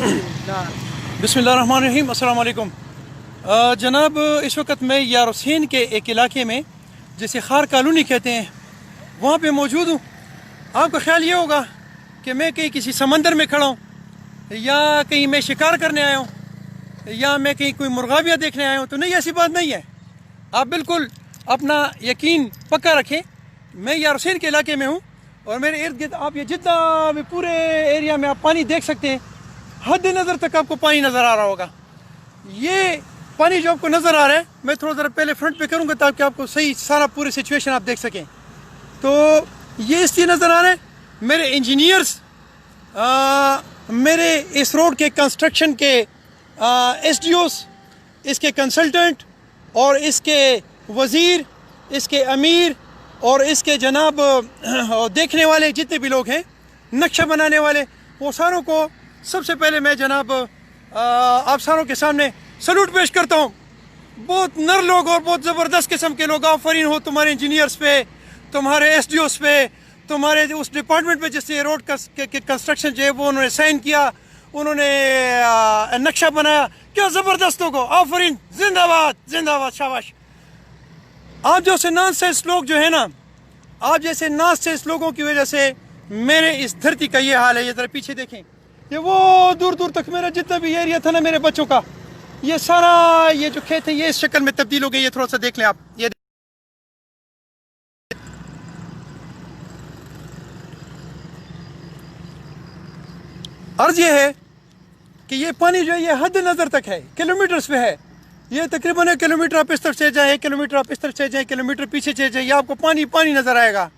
बिस्मिल्लाहिर्रहमानिर्रहीम, अस्सलाम वालेकुम। जनाब, इस वक्त मैं यार हुसैन के एक इलाके में जिसे खार कॉलोनी कहते हैं वहाँ पे मौजूद हूँ। आपका ख्याल ये होगा कि मैं कहीं किसी समंदर में खड़ा हूँ, या कहीं मैं शिकार करने आया हूँ, या मैं कहीं कोई मुर्गाबिया देखने आया हूँ। तो नहीं, ऐसी बात नहीं है। आप बिल्कुल अपना यकीन पक्का रखें, मैं यार हुसैन के इलाके में हूँ और मेरे इर्द गिर्द आप ये जितना भी पूरे एरिया में आप पानी देख सकते हैं, हद नज़र तक आपको पानी नज़र आ रहा होगा। ये पानी जो आपको नज़र आ रहा है, मैं थोड़ा ज़रा पहले फ्रंट पे करूँगा ताकि आपको सही सारा पूरी सिचुएशन आप देख सकें। तो ये इसलिए नज़र आ रहा है, मेरे इंजीनियर्स, मेरे इस रोड के कंस्ट्रक्शन के SDOs, इसके कंसल्टेंट और इसके वज़ीर, इसके अमीर और इसके जनाब देखने वाले जितने भी लोग हैं, नक्शा बनाने वाले, वो सारों को सबसे पहले मैं जनाब आप सारों के सामने सलूट पेश करता हूँ। बहुत नर लोग और बहुत ज़बरदस्त किस्म के लोग, आफरीन हो तुम्हारे इंजीनियर्स पे, तुम्हारे SDOs पे, तुम्हारे उस डिपार्टमेंट पे जिससे रोड का कंस्ट्रक्शन जो है वो उन्होंने साइन किया, उन्होंने नक्शा बनाया। क्या ज़बरदस्त लोग हो, आफरीन, जिंदाबाद जिंदाबाद, शाबाश। आप जैसे नॉनसेंस लोग जो है ना, आप जैसे नॉनसेंस लोगों की वजह से मेरे इस धरती का ये हाल है। ये ज़रा पीछे देखें, ये वो दूर दूर तक मेरा जितना भी एरिया था ना मेरे बच्चों का, ये सारा ये जो खेत है ये इस शक्ल में तब्दील हो गई। ये थोड़ा सा देख लें आप। ये अर्ज ये है कि ये पानी जो है ये हद नज़र तक है, किलोमीटर्स पे है। ये तकरीबन 1 किलोमीटर आप इस तरफ से जाए, 1 किलोमीटर आप इस तरफ से जाए, किलोमीटर पीछे चले जाए, आपको पानी पानी नज़र आएगा।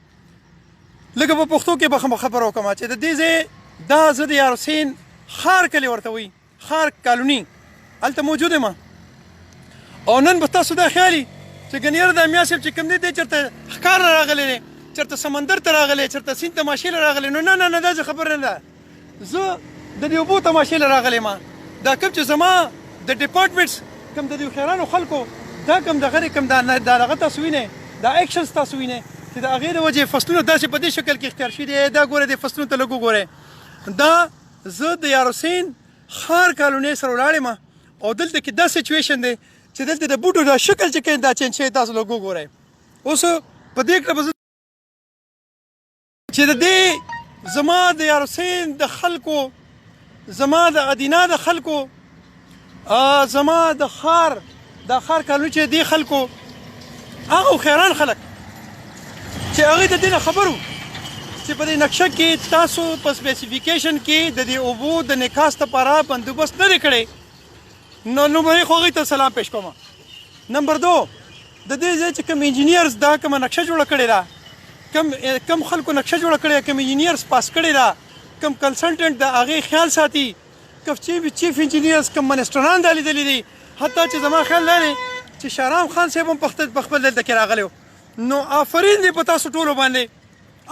लेकिन वो पुख्तों के खबर हो कमा चाहिए दीजे दा जद यार हुसैन खार कले वर्ता हुई खार कॉलोनी अलता मौजूद है माँ। और नन बता सुधा ख्याली गनियर दामिया से चिकम दे चरता खार रागले ने चरता समंदर तरागले चरता सिंध तमाशे रागले नो ना ना ना दा खबर ना जो ददी अबू तमाशे रागले माँ दा कब जमा द डिपार्टमेंट्स कम ददी खैरान खलको दा कम दा गरे कम दा दा तस्वीने दा एक्शंस तस्वीने दा غیر وجه فصلونه داسې په دې شکل کې اختیار شوي دي. دا ګوره د فصلونو ته لږ وګورئ. دا زه د یار حسین خار کالونۍ سره ولاړ یم او دلته کې دا سچویشن دی چې دلته د بوټو دا شکل چې کوي دا چینج شوی، تاسو لږ وګورئ. اوس په دې کړه به چې د دې زما د یار حسین د خلکو، زما د ادینا د خلکو، زما د خار کالونۍ چې دې خلکو هغه خیران خلک چې هغه د دې خبرو چې په دې نقشه کې تاسو په سپیسیفیکیشن کې د دې اوبو د نکاس لپاره بندوبست نه کړی، نو به خو هغوی ته سلام پیش کوم. نمبر 2، د دې ځای چې کوم انجینیرز دا کومه نقشه جوړه کړې ده، کم خلکو نقشه جوړه کړې ده، کوم انجینیرز پاس کړی ده، کوم کنسلټنټ د هغې خیال ساتي، کوم چیف انجینیرز، کوم منسټران دا لیدلي دي، حتی چې زما خیال دا دی چې شهرام خان صاحب هم په خپل دلته کې راغلی و. نو آفرین دی په تاسو ټولو باندې،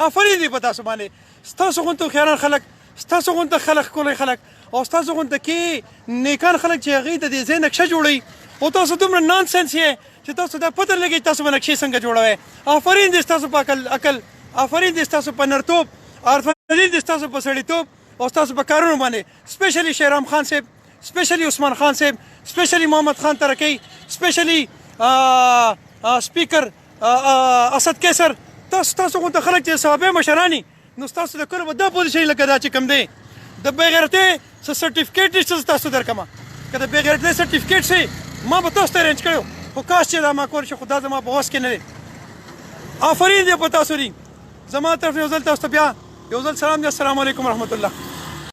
آفرین دی په تاسو باندې. ستاسو غونته خیران خلک، ستاسو غونته خلک ښکلی خلک، او ستاسو غونته کې نیکان خلک چې هغوی د دې ځای نقشه جوړوي، او تاسو دومره نانسنس یې چې تاسو دا پته لګوي تاسو به نقشې څنګه جوړوئ. آفرین دی ستاسو په عقل، آفرین دی ستاسو په نرتوب، آفرین دی ستاسو په سړیتوب او ستاسو په کارونو باندې. سپیشلی شهرام خان صاحب، سپیشلی عثمان خان صاحب، سپیشلی محمد خان ترکی، سپیشلی سپیکر اسد کیسر، تاسو غونته خلک چې صحابه مشرانی، نو ستاسو د کله به دا پوزیشن لکه دا چې کوم دی د بېغیرتۍ څه سرټیفیکیټ نشته تاسو درکمه. که د بېغیرتۍ سرټیفیکیټ شي ما به تاسو ته ارینج کړی، خو کاش چې دا ما کول شي، خو دا زما په وس کې نه دی. آفرین دی په تاسو دي. زما طرف یو ځل تاسو ته بیا یو ځل سلام دی. السلام علیکم ورحمت الله.